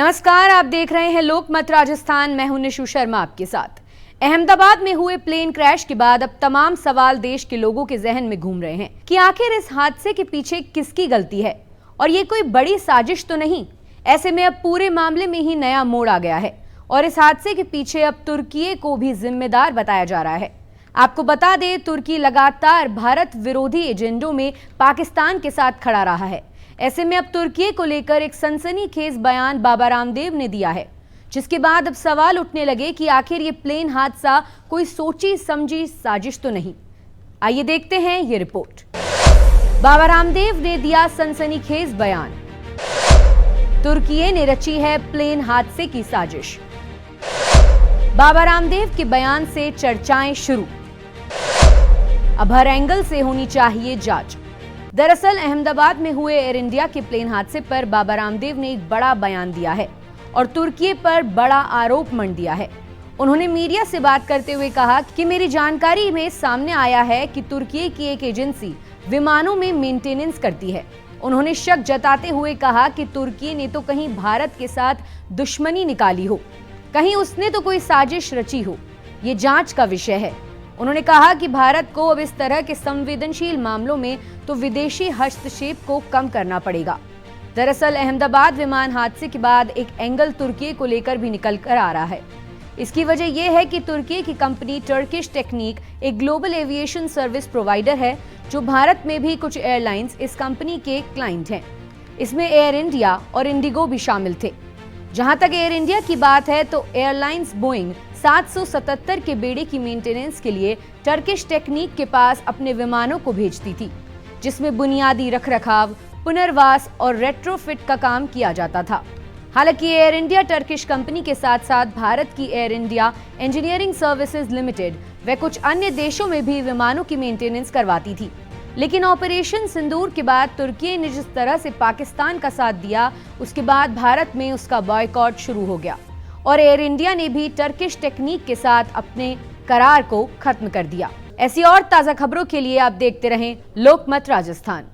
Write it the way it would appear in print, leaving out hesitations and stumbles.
नमस्कार, आप देख रहे हैं लोकमत राजस्थान। मैं हूं निशु शर्मा आपके साथ। अहमदाबाद में हुए प्लेन क्रैश के बाद अब तमाम सवाल देश के लोगों के जहन में घूम रहे हैं कि आखिर इस हादसे के पीछे किसकी गलती है और ये कोई बड़ी साजिश तो नहीं। ऐसे में अब पूरे मामले में ही नया मोड़ आ गया है और इस हादसे के पीछे अब तुर्की को भी जिम्मेदार बताया जा रहा है। आपको बता दें, तुर्की लगातार भारत विरोधी एजेंडों में पाकिस्तान के साथ खड़ा रहा है। ऐसे में अब तुर्की को लेकर एक सनसनीखेज बयान बाबा रामदेव ने दिया है, जिसके बाद अब सवाल उठने लगे कि आखिर ये प्लेन हादसा कोई सोची समझी साजिश तो नहीं। आइए देखते हैं ये रिपोर्ट। बाबा रामदेव ने दिया सनसनीखेज बयान। तुर्की ने रची है प्लेन हादसे की साजिश। बाबा रामदेव के बयान से चर्चाएं शुरू। अब हर एंगल से होनी चाहिए जांच। दरअसल अहमदाबाद में हुए एयर इंडिया के प्लेन हादसे पर बाबा रामदेव ने एक बड़ा बयान दिया है और तुर्की पर बड़ा आरोप मढ़ दिया है। उन्होंने मीडिया से बात करते हुए कहा कि मेरी जानकारी में सामने आया है कि तुर्की की एक एजेंसी विमानों में मेंटेनेंस करती है। उन्होंने शक जताते हुए कहा कि तुर्की ने तो कहीं भारत के साथ दुश्मनी निकाली हो, कहीं उसने तो कोई साजिश रची हो। ये जांच का विषय है। उन्होंने कहा कि भारत को अब इस तरह के संवेदनशील मामलों में तो विदेशी हस्तक्षेप को कम करना पड़ेगा। दरअसल अहमदाबाद विमान हादसे के बाद एक एंगल तुर्की को लेकर भी निकल कर आ रहा है। इसकी वजह यह है कि तुर्की की कंपनी टर्किश टेक्निक एक ग्लोबल एविएशन सर्विस प्रोवाइडर है, जो भारत में भी कुछ एयरलाइंस इस कंपनी के क्लाइंट हैं। इसमें एयर इंडिया और इंडिगो भी शामिल थे। जहां तक एयर इंडिया की बात है तो एयरलाइंस बोइंग 777 के बेड़े की मेंटेनेंस के लिए टर्किश टेक्निक के पास अपने विमानों को भेजती थी, जिसमें बुनियादी रखरखाव, पुनर्वास और रेट्रोफिट का काम किया जाता था। हालांकि एयर इंडिया टर्किश कंपनी के साथ साथ भारत की air India engineering services limited व कुछ अन्य देशों में भी विमानों की मेंटेनेंस करवाती थी। लेकिन ऑपरेशन सिंदूर के बाद तुर्की ने जिस तरह से पाकिस्तान का साथ दिया, उसके बाद भारत में उसका बॉयकॉट शुरू हो गया और एयर इंडिया ने भी टर्किश टेक्निक के साथ अपने करार को खत्म कर दिया। ऐसी और ताजा खबरों के लिए आप देखते रहें लोकमत राजस्थान।